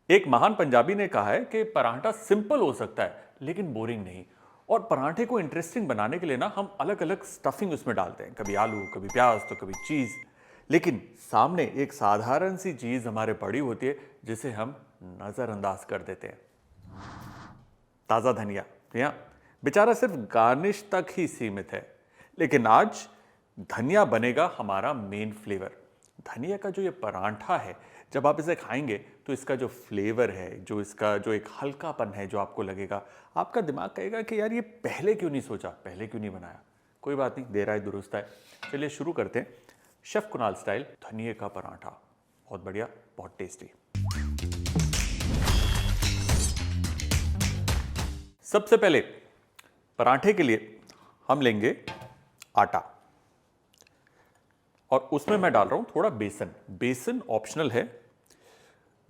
एक महान पंजाबी ने कहा है कि पराठा सिंपल हो सकता है लेकिन बोरिंग नहीं। और पराठे को इंटरेस्टिंग बनाने के लिए ना हम अलग अलग स्टफिंग उसमें डालते हैं, कभी आलू, कभी प्याज, तो कभी चीज। लेकिन सामने एक साधारण सी चीज हमारे पड़ी होती है जिसे हम नजरअंदाज कर देते हैं, ताजा धनिया। या बेचारा सिर्फ गार्निश तक ही सीमित है, लेकिन आज धनिया बनेगा हमारा मेन फ्लेवर। धनिया का जो ये परांठा है, जब आप इसे खाएंगे तो इसका जो फ्लेवर है, जो इसका जो एक हल्कापन है, जो आपको लगेगा, आपका दिमाग कहेगा कि यार ये पहले क्यों नहीं सोचा, पहले क्यों नहीं बनाया। कोई बात नहीं, देर आए दुरुस्त आए। चलिए शुरू करते हैं। शेफ कुणाल स्टाइल धनिये का परांठा, बहुत बढ़िया, बहुत टेस्टी। सबसे पहले पराठे के लिए हम लेंगे आटा, और उसमें मैं डाल रहा हूं थोड़ा बेसन। बेसन ऑप्शनल है,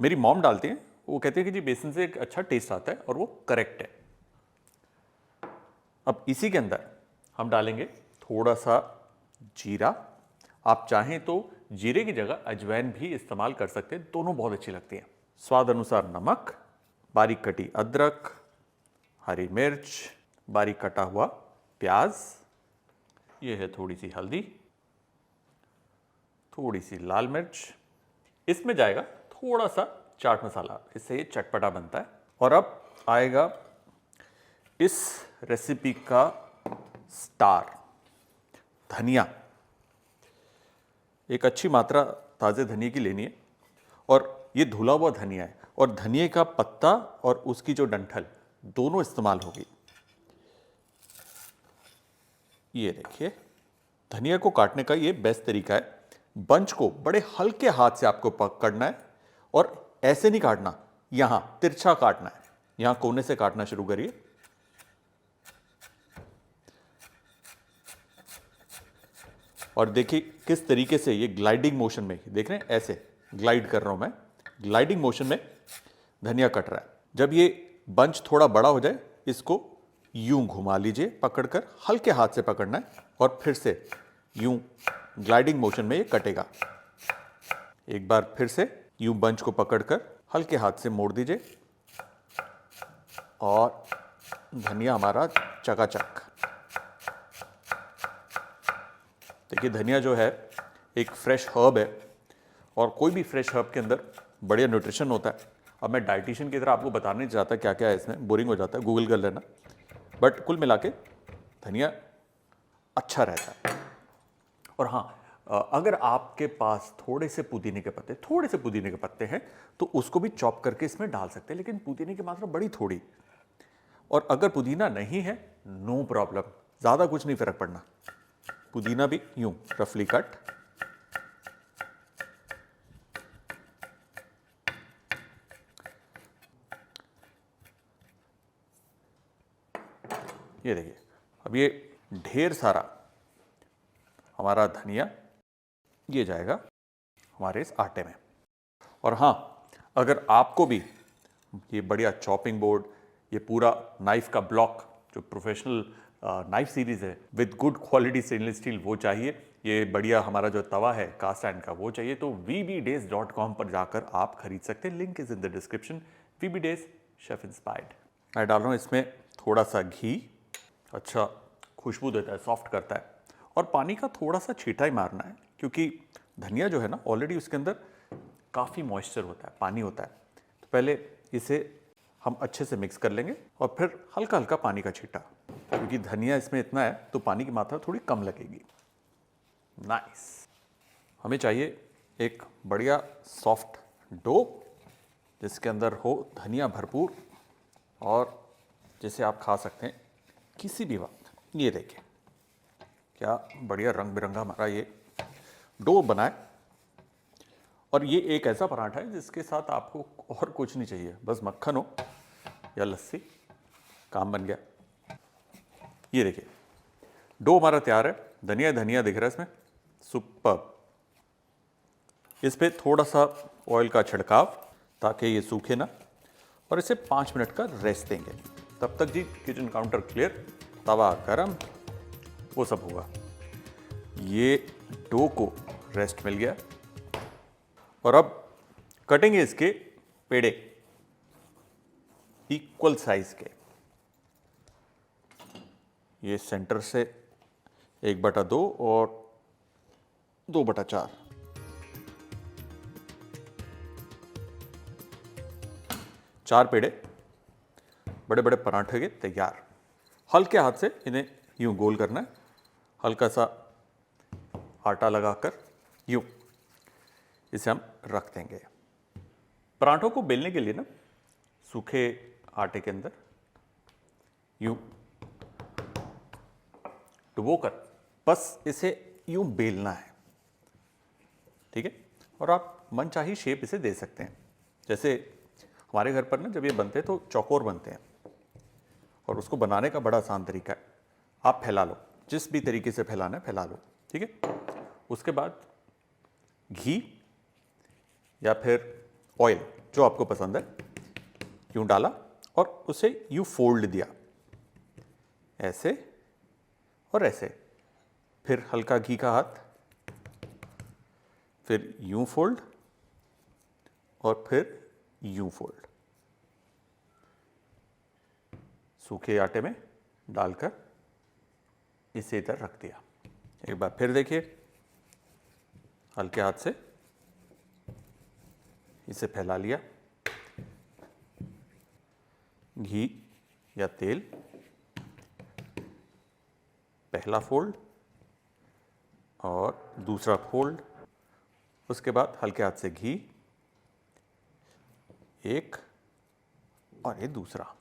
मेरी मॉम डालती हैं, वो कहते हैं कि जी बेसन से एक अच्छा टेस्ट आता है, और वो करेक्ट है। अब इसी के अंदर हम डालेंगे थोड़ा सा जीरा। आप चाहें तो जीरे की जगह अजवाइन भी इस्तेमाल कर सकते हैं, दोनों बहुत अच्छी लगती हैं। स्वाद अनुसार नमक, बारीक कटी अदरक, हरी मिर्च, बारीक कटा हुआ प्याज, ये है थोड़ी सी हल्दी, थोड़ी सी लाल मिर्च, इसमें जाएगा थोड़ा सा चाट मसाला, इससे ये चटपटा बनता है। और अब आएगा इस रेसिपी का स्टार, धनिया। एक अच्छी मात्रा ताज़े धनिए की लेनी है, और ये धुला हुआ धनिया है, और धनिए का पत्ता और उसकी जो डंठल दोनों इस्तेमाल होगी। ये देखिए, धनिया को काटने का ये बेस्ट तरीका है। बंच को बड़े हल्के हाथ से आपको पकड़ना है, और ऐसे नहीं काटना, यहां तिरछा काटना है, यहां कोने से काटना शुरू करिए। और देखिए किस तरीके से ये ग्लाइडिंग मोशन में, देख रहे हैं, ऐसे ग्लाइड कर रहा हूं मैं, ग्लाइडिंग मोशन में धनिया कट रहा है। जब ये बंच थोड़ा बड़ा हो जाए, इसको यूं घुमा लीजिए, पकड़कर हल्के हाथ से पकड़ना है, और फिर से यूं ग्लाइडिंग मोशन में ये कटेगा। एक बार फिर से यूं बंच को पकड़कर हल्के हाथ से मोड़ दीजिए, और धनिया हमारा चकाचक। देखिए, धनिया जो है एक फ्रेश हर्ब है, और कोई भी फ्रेश हर्ब के अंदर बढ़िया न्यूट्रिशन होता है। अब मैं डाइटिशियन की तरह आपको बताने नहीं चाहता क्या क्या है इसमें, बोरिंग हो जाता है, गूगल कर लेना। बट कुल मिला के धनिया अच्छा रहता है। और हाँ, अगर आपके पास थोड़े से पुदीने के पत्ते हैं तो उसको भी चॉप करके इसमें डाल सकते हैं, लेकिन पुदीने की मात्रा बड़ी थोड़ी। और अगर पुदीना नहीं है, नो प्रॉब्लम, ज़्यादा कुछ नहीं फर्क पड़ना। पुदीना भी यूं रफली कट, ये देखिए। अब ये ढेर सारा हमारा धनिया ये जाएगा हमारे इस आटे में। और हाँ, अगर आपको भी ये बढ़िया चॉपिंग बोर्ड, ये पूरा नाइफ का ब्लॉक, जो प्रोफेशनल नाइफ सीरीज है with good quality stainless steel, वो चाहिए, ये बढ़िया हमारा जो तवा है कास्ट आयरन का, वो चाहिए, तो vbdays.com पर जाकर आप खरीद सकते हैं। Link is in the description. VB Days, chef inspired. मैं डाल रहा हूँ इसमें थोड़ा सा घी, अच्छा खुशबू देता है, सॉफ्ट करता है। और पानी का थोड़ा सा छींटा ही मारना है, क्योंकि धनिया जो है ना, ऑलरेडी उसके अंदर काफ़ी मॉइस्चर होता है, पानी होता है। तो पहले इसे हम अच्छे से मिक्स कर लेंगे, और फिर हल्का हल्का पानी का छींटा, क्योंकि धनिया इसमें इतना है तो पानी की मात्रा थोड़ी कम लगेगी। नाइस। हमें चाहिए एक बढ़िया सॉफ्ट डो, जिसके अंदर हो धनिया भरपूर, और जिसे आप खा सकते हैं किसी भी वक्त। ये देखिए क्या बढ़िया रंग बिरंगा हमारा ये डो बना है। और ये एक ऐसा पराठा है जिसके साथ आपको और कुछ नहीं चाहिए, बस मक्खन हो या लस्सी, काम बन गया। ये देखिए डो हमारा तैयार है, धनिया धनिया दिख रहा है इसमें, सुपर्ब। इस पे थोड़ा सा ऑयल का छिड़काव, ताकि ये सूखे ना, और इसे 5 मिनट का रेस्ट देंगे। तब तक जी किचन काउंटर क्लियर, तवा गरम, वो सब होगा। ये डो को रेस्ट मिल गया, और अब कटेंगे इसके पेड़े। इक्वल साइज के, ये सेंटर से 1/2 और 2/4, चार पेड़े बड़े बड़े पराठे के तैयार। हल्के हाथ से इन्हें यूं गोल करना है, हल्का सा आटा लगाकर यूं इसे हम रख देंगे। पराठों को बेलने के लिए ना सूखे आटे के अंदर यूं डुबोकर बस इसे यूं बेलना है, ठीक है। और आप मनचाही शेप इसे दे सकते हैं। जैसे हमारे घर पर ना जब ये बनते हैं तो चौकोर बनते हैं, और उसको बनाने का बड़ा आसान तरीका है, आप फैला लो, जिस भी तरीके से फैलाना है फैला लो, ठीक है। उसके बाद घी या फिर ऑयल जो आपको पसंद है यूं डाला और उसे यूं फोल्ड दिया, ऐसे और ऐसे, फिर हल्का घी का हाथ, फिर यूं फोल्ड और फिर यूं फोल्ड, सूखे आटे में डालकर इसे इधर रख दिया। एक बार फिर देखिए, हल्के हाथ से इसे फैला लिया, घी या तेल, पहला फोल्ड और दूसरा फोल्ड, उसके बाद हल्के हाथ से घी, एक और ये दूसरा,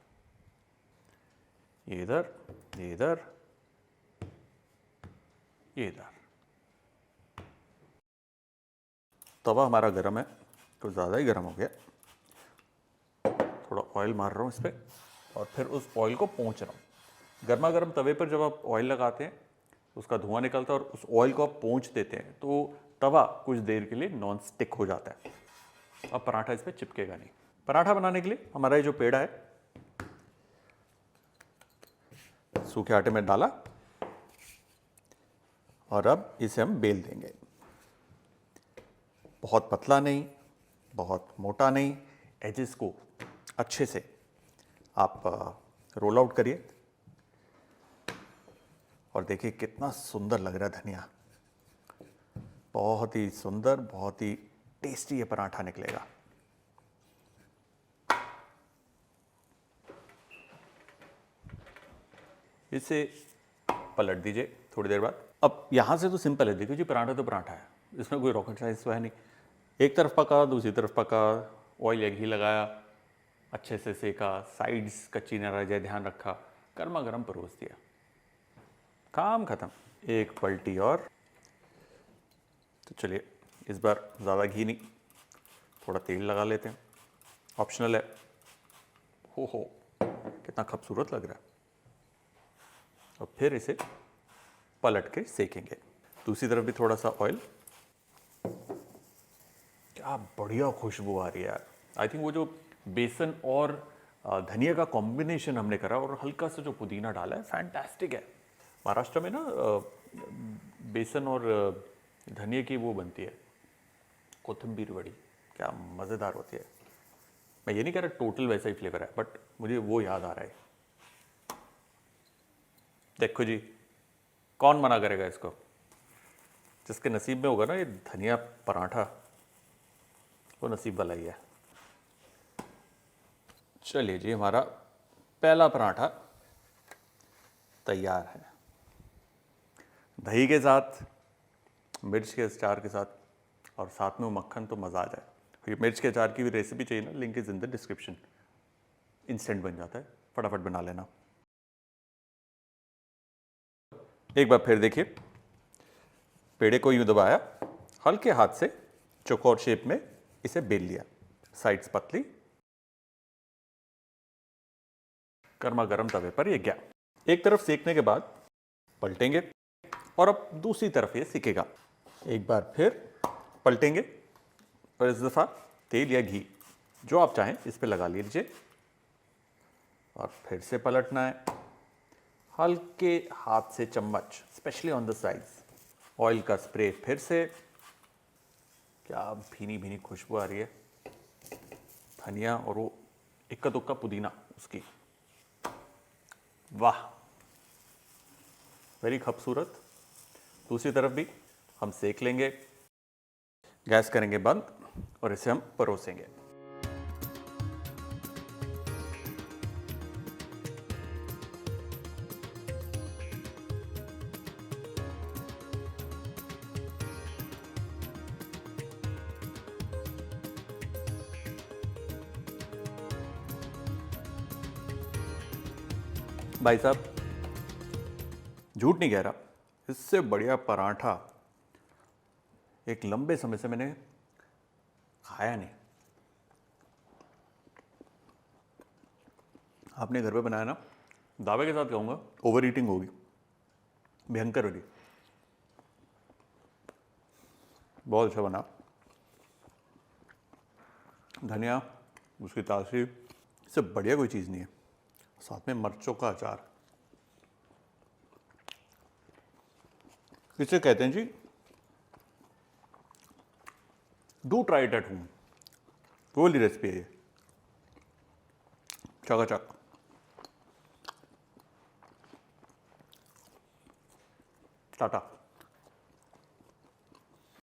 ये इधर, ये इधर, ये इधर। तवा हमारा गर्म है, कुछ ज़्यादा ही गर्म हो गया, थोड़ा ऑयल मार रहा हूँ इस पर और फिर उस ऑयल को पोंछ रहा हूँ। गर्मा गर्म तवे पर जब आप ऑयल लगाते हैं उसका धुआं निकलता है और उस ऑयल को आप पोंछ देते हैं तो तवा कुछ देर के लिए नॉन स्टिक हो जाता है। अब पराठा इस पर चिपकेगा नहीं। पराठा बनाने के लिए हमारा ये जो पेड़ा है सूखे आटे में डाला और अब इसे हम बेल देंगे। बहुत पतला नहीं, बहुत मोटा नहीं, एजेस को अच्छे से आप रोल आउट करिए और देखिए कितना सुंदर लग रहा है धनिया। बहुत ही सुंदर, बहुत ही टेस्टी ये पराठा निकलेगा। इसे पलट दीजिए थोड़ी देर बाद। अब यहाँ से तो सिंपल है, देखिए जी पराठा तो पराठा है, इसमें कोई रॉकेट साइंस तो है नहीं। एक तरफ पका, दूसरी तरफ पका, ऑयल या घी लगाया, अच्छे से सेका, साइड्स कच्ची न रह जाए ध्यान रखा, गर्मा गर्म परोस दिया, काम खत्म। एक पलटी और। तो चलिए इस बार ज़्यादा घी नहीं, थोड़ा तेल लगा लेते हैं, ऑप्शनल है। हो कितना खूबसूरत लग रहा है। और फिर इसे पलट के सेकेंगे। दूसरी तरफ भी थोड़ा सा ऑयल। क्या बढ़िया खुशबू आ रही है यार। आई थिंक वो जो बेसन और धनिया का कॉम्बिनेशन हमने करा और हल्का सा जो पुदीना डाला है, फैंटास्टिक है। महाराष्ट्र में ना बेसन और धनिया की वो बनती है कोथिंबीर वड़ी, क्या मज़ेदार होती है। मैं ये नहीं कह रहा टोटल वैसा ही फ्लेवर है, बट मुझे वो याद आ रहा है। देखो जी, कौन मना करेगा इसको, जिसके नसीब में होगा ना ये धनिया पराठा, वो नसीब वाला ही है। चलिए जी, हमारा पहला पराठा तैयार है। दही के साथ, मिर्च के अचार के साथ और साथ में मक्खन, तो मज़ा आ जाए। ये मिर्च के अचार की भी रेसिपी चाहिए ना, link is in the description. Instant बन जाता है, फटाफट बना लेना। एक बार फिर देखिए, पेड़े को यूं दबाया, हल्के हाथ से चौकोर शेप में इसे बेल लिया, साइड्स पतली, गर्मा गर्म तवे पर ये गया। एक तरफ सेकने के बाद पलटेंगे और अब दूसरी तरफ ये सिकेगा। एक बार फिर पलटेंगे और इस दफ़ा तेल या घी जो आप चाहें इस पर लगा लीजिए और फिर से पलटना है, हल्के हाथ से चम्मच, specially on the sides. Oil का स्प्रे फिर से, क्या भीनी भीनी खुशबू आ रही है। धनिया और वो इक्का दुक्का पुदीना उसकी, वाह, वेरी खूबसूरत। दूसरी तरफ भी हम सेक लेंगे, गैस करेंगे बंद और इसे हम परोसेंगे। भाई साहब, झूठ नहीं कह रहा, इससे बढ़िया पराठा एक लंबे समय से मैंने खाया नहीं। आपने घर पे बनाया ना, दावे के साथ कहूँगा ओवर ईटिंग होगी, भयंकर होगी। बहुत अच्छा बना, धनिया, उसकी ताजगी, इससे बढ़िया कोई चीज़ नहीं है। साथ में मिर्चों का अचार, इसे कहते हैं जी do try it at home. वो वाली रेसिपी है ये, चकाचक। टाटा।